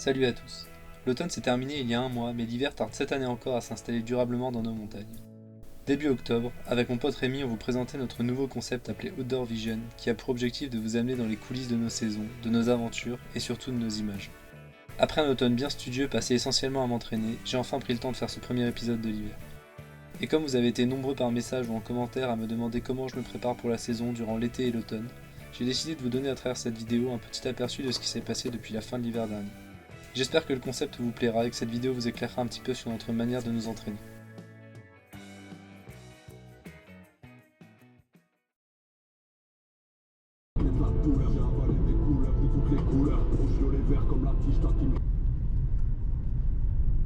Salut à tous. L'automne s'est terminé il y a un mois, mais l'hiver tarde cette année encore à s'installer durablement dans nos montagnes. Début octobre, avec mon pote Rémi, on vous présentait notre nouveau concept appelé Outdoor Vision, qui a pour objectif de vous amener dans les coulisses de nos saisons, de nos aventures et surtout de nos images. Après un automne bien studieux passé essentiellement à m'entraîner, j'ai enfin pris le temps de faire ce premier épisode de l'hiver. Et comme vous avez été nombreux par message ou en commentaire à me demander comment je me prépare pour la saison durant l'été et l'automne, j'ai décidé de vous donner à travers cette vidéo un petit aperçu de ce qui s'est passé depuis la fin de l'hiver dernier. J'espère que le concept vous plaira et que cette vidéo vous éclairera un petit peu sur notre manière de nous entraîner.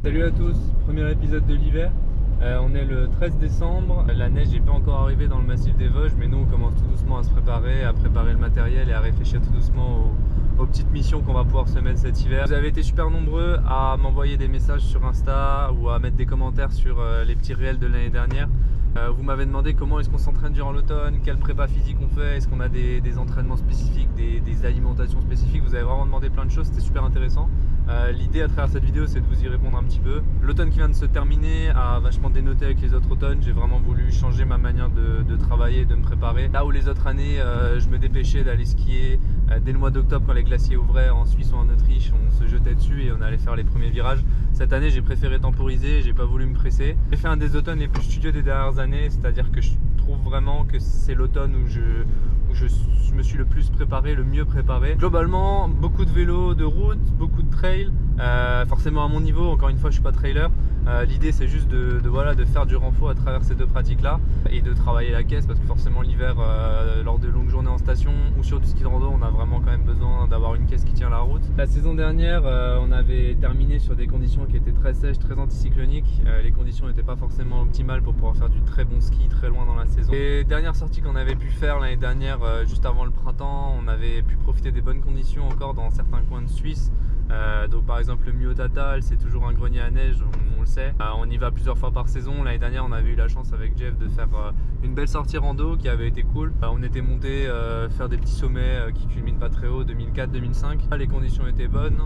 Salut à tous, premier épisode de l'hiver. On est le 13 décembre, la neige n'est pas encore arrivée dans le massif des Vosges, mais nous on commence tout doucement à se préparer, à préparer le matériel et à réfléchir tout doucement aux petites missions qu'on va pouvoir se mettre cet hiver. Vous avez été super nombreux à m'envoyer des messages sur Insta ou à mettre des commentaires sur les petits réels de l'année dernière. Vous m'avez demandé comment est-ce qu'on s'entraîne durant l'automne, quelle prépa physique on fait, est-ce qu'on a des entraînements spécifiques, des alimentations spécifiques. Vous avez vraiment demandé plein de choses, c'était super intéressant. L'idée à travers cette vidéo, c'est de vous y répondre un petit peu. L'automne qui vient de se terminer a vachement dénoté avec les autres automnes. J'ai vraiment voulu changer ma manière de travailler, de me préparer. Là où les autres années, je me dépêchais d'aller skier dès le mois d'octobre quand les glaciers ouvraient en Suisse ou en Autriche, on se jetait dessus et on allait faire les premiers virages. Cette année, j'ai préféré temporiser, j'ai pas voulu me presser. J'ai fait un des automnes les plus studieux des dernières années, c'est-à-dire que je trouve vraiment que c'est l'automne où je me suis le plus préparé, le mieux préparé. Globalement, beaucoup de vélo, de route, beaucoup de trail. Forcément à mon niveau, encore une fois, je suis pas trailer. L'idée c'est juste de faire du renfort à travers ces deux pratiques-là et de travailler la caisse parce que forcément l'hiver, lors de longues journées en station ou sur du ski de rando, on a vraiment quand même besoin d'avoir une caisse qui tient la route. La saison dernière, on avait terminé sur des conditions qui étaient très sèches, très anticycloniques. Les conditions n'étaient pas forcément optimales pour pouvoir faire du très bon ski très loin dans la saison. Les dernières sorties qu'on avait pu faire l'année dernière, juste avant le printemps, on avait pu profiter des bonnes conditions encore dans certains coins de Suisse. Donc par exemple le Muotatal, c'est toujours un grenier à neige, on le sait. On y va plusieurs fois par saison. L'année dernière on avait eu la chance avec Jeff de faire une belle sortie rando qui avait été cool. On était monté faire des petits sommets qui culminent pas très haut, 2004-2005. Les conditions étaient bonnes,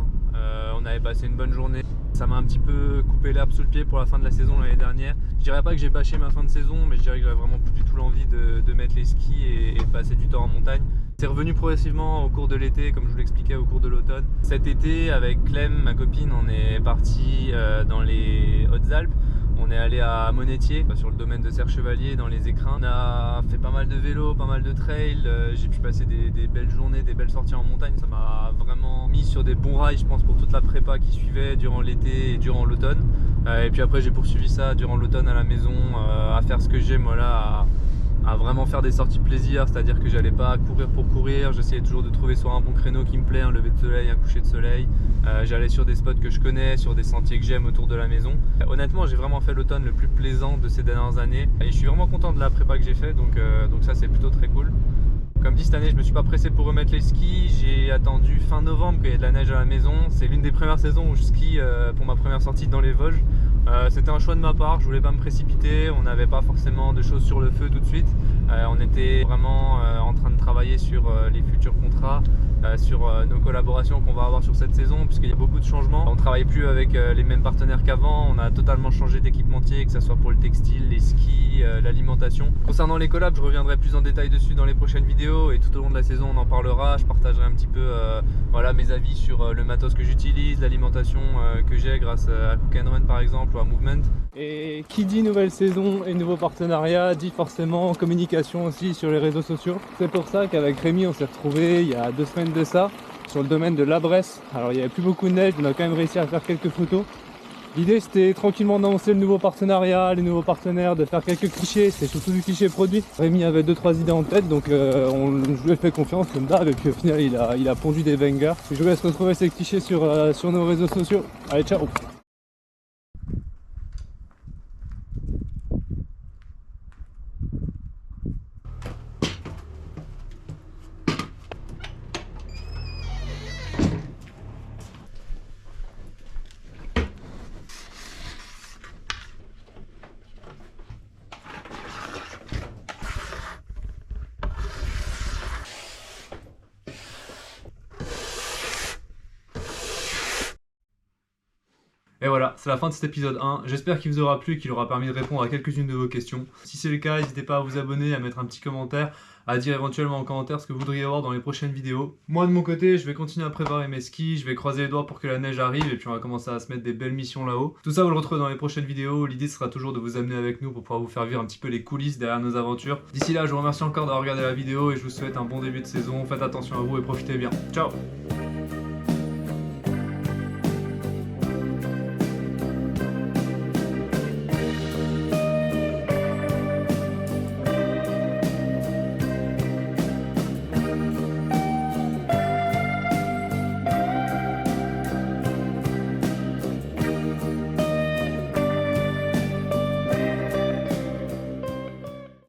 on avait passé une bonne journée. Ça m'a un petit peu coupé l'herbe sous le pied pour la fin de la saison l'année dernière. Je dirais pas que j'ai bâché ma fin de saison, mais je dirais que j'avais vraiment plus du tout l'envie de mettre les skis et de passer du temps en montagne. C'est revenu progressivement au cours de l'été, comme je vous l'expliquais au cours de l'automne. Cet été, avec Clem, ma copine, on est parti dans les Hautes-Alpes. On est allé à Monétier, sur le domaine de Serre-Chevalier, dans les écrins. On a fait pas mal de vélo, pas mal de trail. J'ai pu passer des belles journées, des belles sorties en montagne. Ça m'a vraiment mis sur des bons rails, je pense, pour toute la prépa qui suivait durant l'été et durant l'automne. Et puis après, j'ai poursuivi ça durant l'automne à la maison, à faire ce que j'aime, voilà, à vraiment faire des sorties plaisir, c'est-à-dire que j'allais pas courir pour courir, j'essayais toujours de trouver soit un bon créneau qui me plaît, un lever de soleil, un coucher de soleil. J'allais sur des spots que je connais, sur des sentiers que j'aime autour de la maison. Honnêtement, j'ai vraiment fait l'automne le plus plaisant de ces dernières années et je suis vraiment content de la prépa que j'ai fait, donc ça c'est plutôt très cool. Comme dit, cette année je me suis pas pressé pour remettre les skis, j'ai attendu fin novembre qu'il y ait de la neige à la maison. C'est l'une des premières saisons où je skie pour ma première sortie dans les Vosges. C'était un choix de ma part, je voulais pas me précipiter, on n'avait pas forcément de choses sur le feu tout de suite. On était vraiment en train de travailler sur les futurs contrats, sur nos collaborations qu'on va avoir sur cette saison, puisqu'il y a beaucoup de changements. On ne travaille plus avec les mêmes partenaires qu'avant, on a totalement changé d'équipementier, que ce soit pour le textile, les skis, l'alimentation. Concernant les collabs, je reviendrai plus en détail dessus dans les prochaines vidéos et tout au long de la saison on en parlera. Je partagerai un petit peu mes avis sur le matos que j'utilise, l'alimentation que j'ai grâce à Cook & Run par exemple ou à Movement. Et qui dit nouvelle saison et nouveau partenariat dit forcément communication aussi sur les réseaux sociaux. C'est pour ça qu'avec Rémi on s'est retrouvé il y a 2 semaines de ça sur le domaine de La Bresse. Alors il n'y avait plus beaucoup de neige, on a quand même réussi à faire quelques photos. L'idée c'était tranquillement d'annoncer le nouveau partenariat, les nouveaux partenaires, de faire quelques clichés, c'est surtout du cliché produit. Rémi avait 2-3 idées en tête, donc je lui ai fait confiance comme d'hab et puis au final il a pondu des bangers. Je vous laisse retrouver ces clichés sur nos réseaux sociaux. Allez, ciao! Et voilà, c'est la fin de cet épisode 1. J'espère qu'il vous aura plu et qu'il aura permis de répondre à quelques-unes de vos questions. Si c'est le cas, n'hésitez pas à vous abonner, à mettre un petit commentaire, à dire éventuellement en commentaire ce que vous voudriez voir dans les prochaines vidéos. Moi de mon côté, je vais continuer à préparer mes skis, je vais croiser les doigts pour que la neige arrive et puis on va commencer à se mettre des belles missions là-haut. Tout ça vous le retrouvez dans les prochaines vidéos. L'idée sera toujours de vous amener avec nous pour pouvoir vous faire vivre un petit peu les coulisses derrière nos aventures. D'ici là, je vous remercie encore d'avoir regardé la vidéo et je vous souhaite un bon début de saison. Faites attention à vous et profitez bien. Ciao!